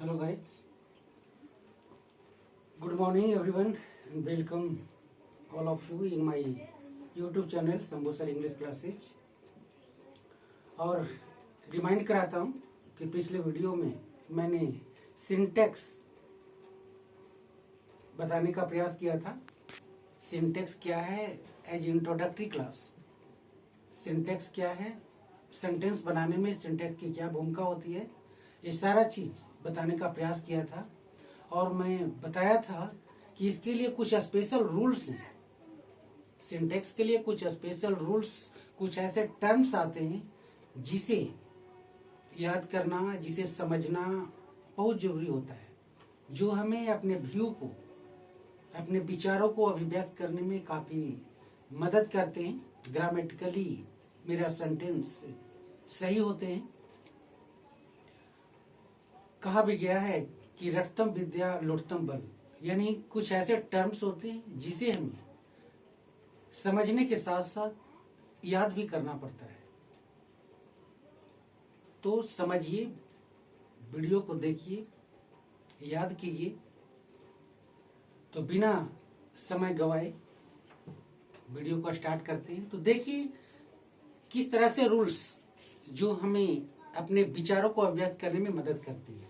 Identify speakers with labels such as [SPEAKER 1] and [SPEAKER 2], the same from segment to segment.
[SPEAKER 1] Hello guys, good morning everyone and welcome all of you in my YouTube channel Shambhu sir English classes. और remind कराता हूँ कि पिछले video में मैंने सिंटेक्स बताने का प्रयास किया था। सिंटेक्स क्या है एज इंट्रोडक्टरी क्लास, सिंटेक्स क्या है, सेंटेंस बनाने में सिंटेक्स की क्या भूमिका होती है, ये सारा चीज बताने का प्रयास किया था। और मैं बताया था कि इसके लिए कुछ स्पेशल रूल्स हैं, सिंटेक्स के लिए कुछ स्पेशल रूल्स, कुछ ऐसे टर्म्स आते हैं जिसे याद करना, जिसे समझना बहुत जरूरी होता है, जो हमें अपने व्यू को, अपने विचारों को अभिव्यक्त करने में काफी मदद करते हैं। ग्रामेटिकली मेरा सेंटेंस सही होते हैं। कहा भी गया है कि रटतम विद्या लुटतम बल, यानी कुछ ऐसे टर्म्स होते हैं जिसे हमें समझने के साथ साथ याद भी करना पड़ता है। तो समझिए, वीडियो को देखिए, याद कीजिए। तो बिना समय गवाए वीडियो को स्टार्ट करते हैं। तो देखिए किस तरह से रूल्स जो हमें अपने विचारों को अभिव्यक्त करने में मदद करती है।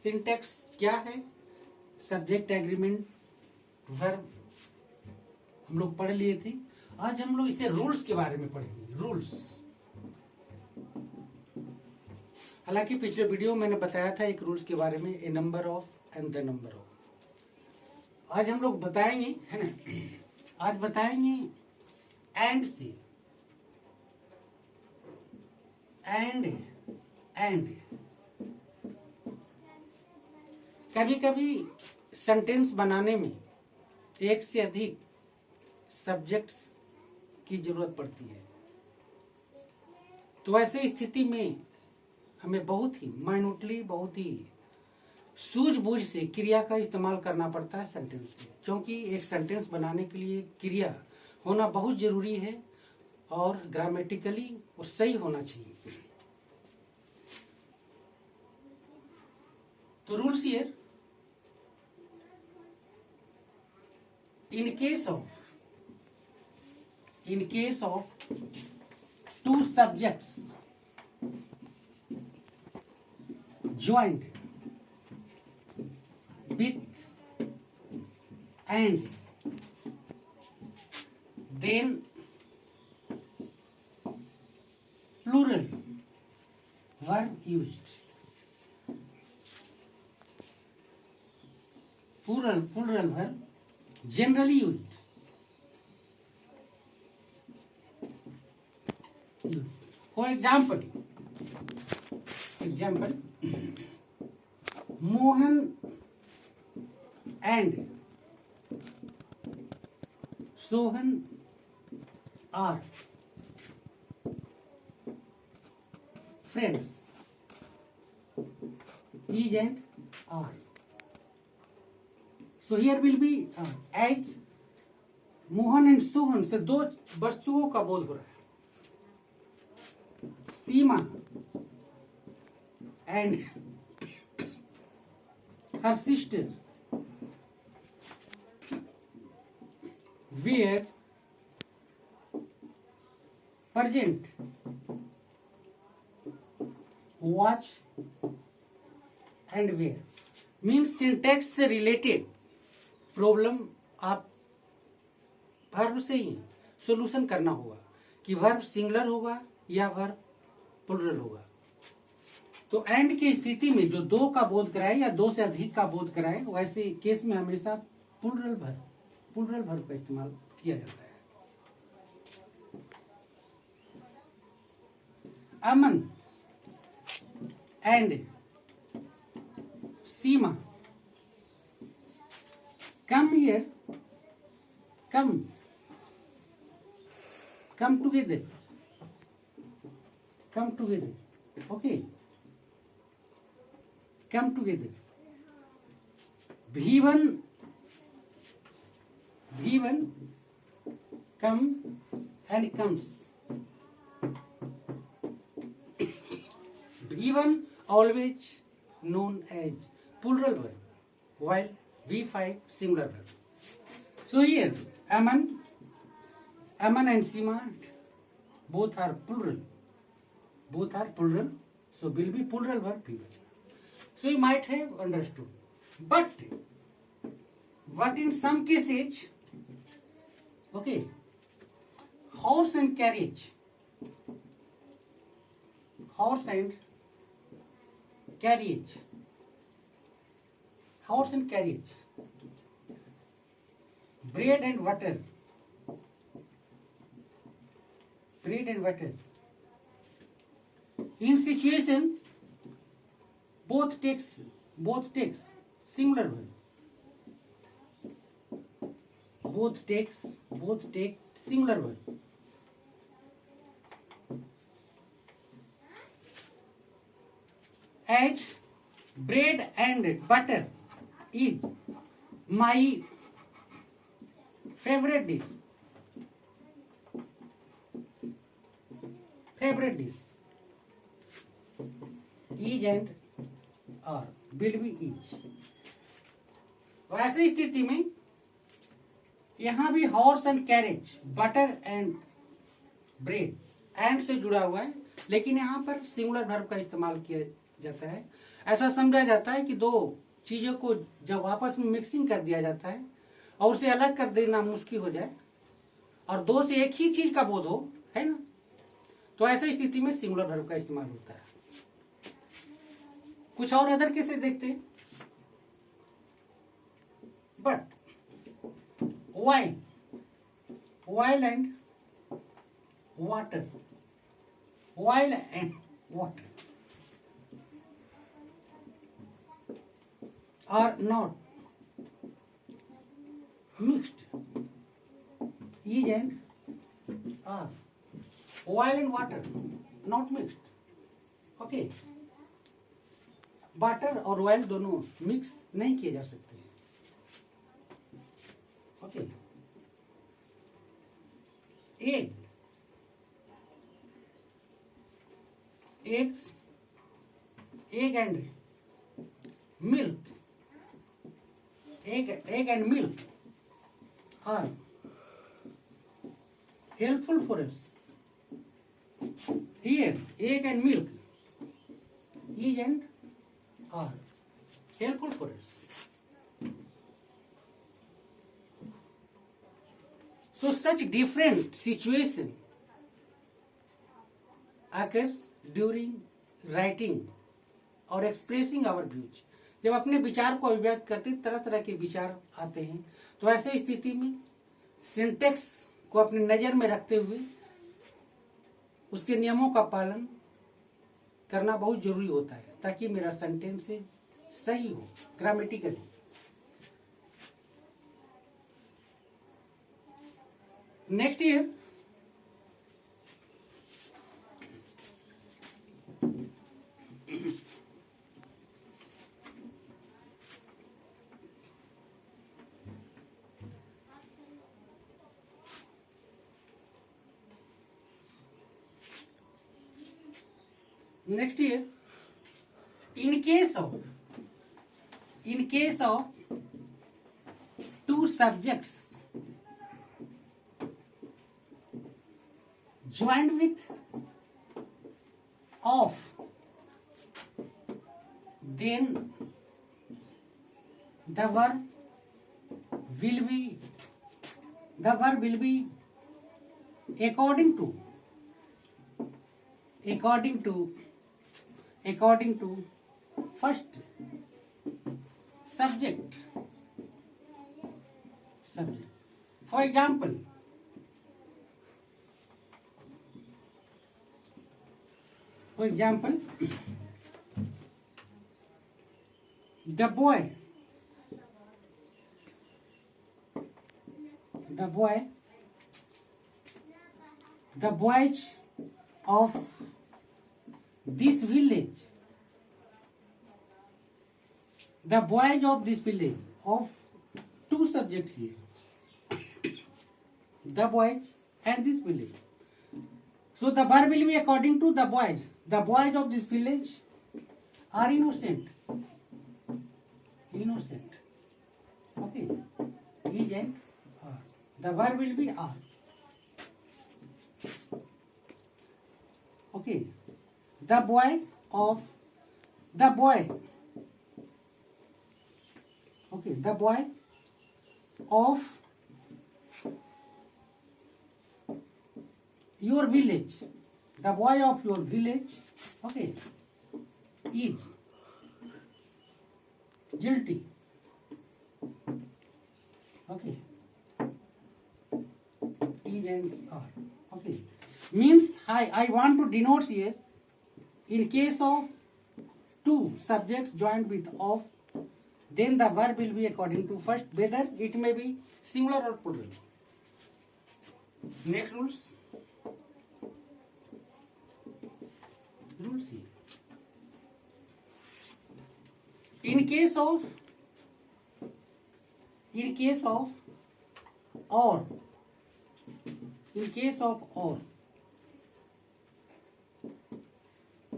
[SPEAKER 1] सिंटेक्स क्या है? सब्जेक्ट, एग्रीमेंट, वर्ब हम लोग पढ़ लिए थे। आज हम लोग इसे रूल्स के बारे में पढ़ेंगे। रूल्स, हालांकि पिछले वीडियो में मैंने बताया था एक रूल्स के बारे में, a number of and the number of. आज हम लोग बताएंगे, है ना, आज बताएंगे एंड से, एंड कभी कभी सेंटेंस बनाने में एक से अधिक सब्जेक्ट्स की जरूरत पड़ती है। तो ऐसे स्थिति में हमें बहुत ही माइन्यूटली, बहुत ही सूझबूझ से क्रिया का इस्तेमाल करना पड़ता है सेंटेंस में, क्योंकि एक सेंटेंस बनाने के लिए क्रिया होना बहुत जरूरी है और ग्रामेटिकली वो सही होना चाहिए। तो rules here, in case of two subjects joined with and, then plural verb used. Plural verb generally used. For example, Mohan and Sohan are friends. Is and are. So here will be as Mohan and Sohan से दो वस्तुओं का बोध हो रहा है। Seema and her sister were present watch and ware. Means syntax से related problem आप वर्ब से ही सॉल्यूशन करना होगा कि वर्ब सिंगुलर होगा या वर्ब प्लूरल होगा। तो एंड की स्थिति में जो दो का बोध कराए या दो से अधिक का बोध कराए, वैसे केस में हमेशा प्लूरल वर्ब का इस्तेमाल किया जाता है। Aman and Seema come here, come together, okay, come together. V1 come and comes. V1 always known as plural verb, while V5 singular verb. So here Aman and Sima both are plural. So will be plural verb female. So you might have understood. But in some cases, okay, horse and carriage, bread and water, in situation both takes singular verb, both take singular verb. As bread and butter is my favorite dish, is and or will be is. वैसी स्थिति में यहां भी horse and carriage, butter and bread and से जुड़ा हुआ है, लेकिन यहां पर सिंगुलर वर्ब का इस्तेमाल किया जाता है। ऐसा समझा जाता है कि दो चीजों को जब आपस में मिक्सिंग कर दिया जाता है और उसे अलग कर देना मुश्किल हो जाए और दो से एक ही चीज का बोध हो, है ना, तो ऐसी स्थिति में सिंगुलर वर्ब का इस्तेमाल होता है। कुछ और अदर केसेस देखते हैं। But while and water are not mixed, is and are, while and water not mixed, okay, butter और ऑयल दोनों मिक्स नहीं किए जा सकते, okay. egg and milk are helpful for us. Here egg and milk is and are helpful for us. So such different situation occurs during writing और expressing our views. जब अपने विचार को अभिव्यक्त करते तरह तरह के विचार आते हैं, तो ऐसे स्थिति में सिंटेक्स को अपने नजर में रखते हुए उसके नियमों का पालन करना बहुत जरूरी होता है, ताकि मेरा सेंटेंस सही हो grammatically. Next year in case of two subjects joined with of, then the verb will be according to first subject. For example, the boys of this village, of two subjects here, the boys and this village. So the verb will be according to the boys. The boys of this village are innocent. Innocent. Okay. Is and are. The verb will be are. Okay. The boy. Okay. The boy of your village. The boy of your village. Okay. Is guilty. Okay. Is and are. Okay. Means I want to denote here, in case of two subjects joined with of, then the verb will be according to first, whether it may be singular or plural. Next rules. Rules here. In case of or,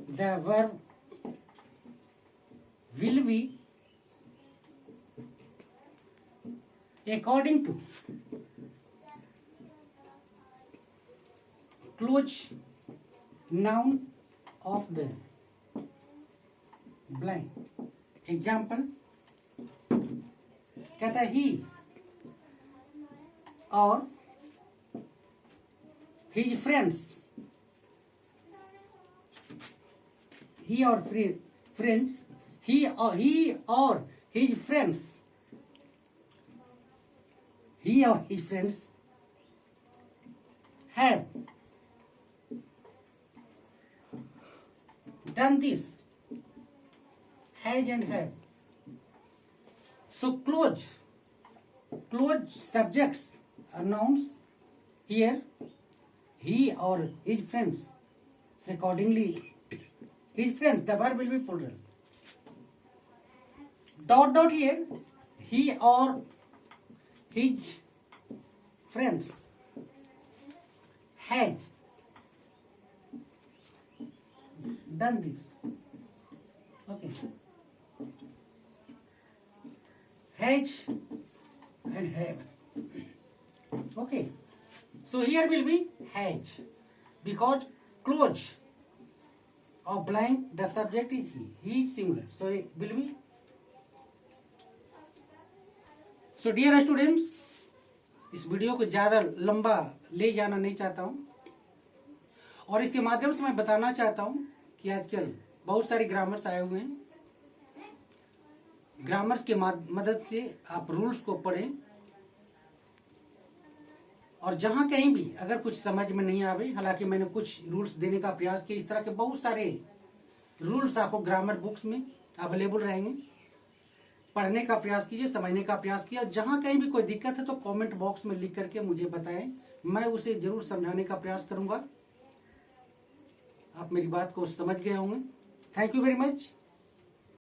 [SPEAKER 1] the verb will be according to close noun of the blank. Example, कहता है he or his friends, he or his friends have done this. Has and have. So close subjects are nouns here, he or his friends. So accordingly, his friends, the verb will be plural. Dot here, he or his friends has done this. Okay. Has and have. Okay. So here will be has, because close of blank, the subject is he. He is singular. So it will be. So dear students, इस video को ज़्यादा लंबा ले जाना नहीं चाहता हूँ, और इसके माध्यम से मैं बताना चाहता हूँ कि आजकल बहुत सारे ग्रामर्स आए हुए हैं। ग्रामर्स के मदद से आप रूल्स को पढ़ें, और जहां कहीं भी अगर कुछ समझ में नहीं आवे, हालांकि मैंने कुछ रूल्स देने का प्रयास किया, इस तरह के बहुत सारे रूल्स आपको ग्रामर बुक्स में अवेलेबल रहेंगे। पढ़ने का प्रयास कीजिए, समझने का प्रयास कीजिए। जहां कहीं भी कोई दिक्कत है तो कमेंट बॉक्स में लिख करके मुझे बताएं, मैं उसे जरूर समझाने का प्रयास करूंगा। आप मेरी बात को समझ गए होंगे। Thank you very much.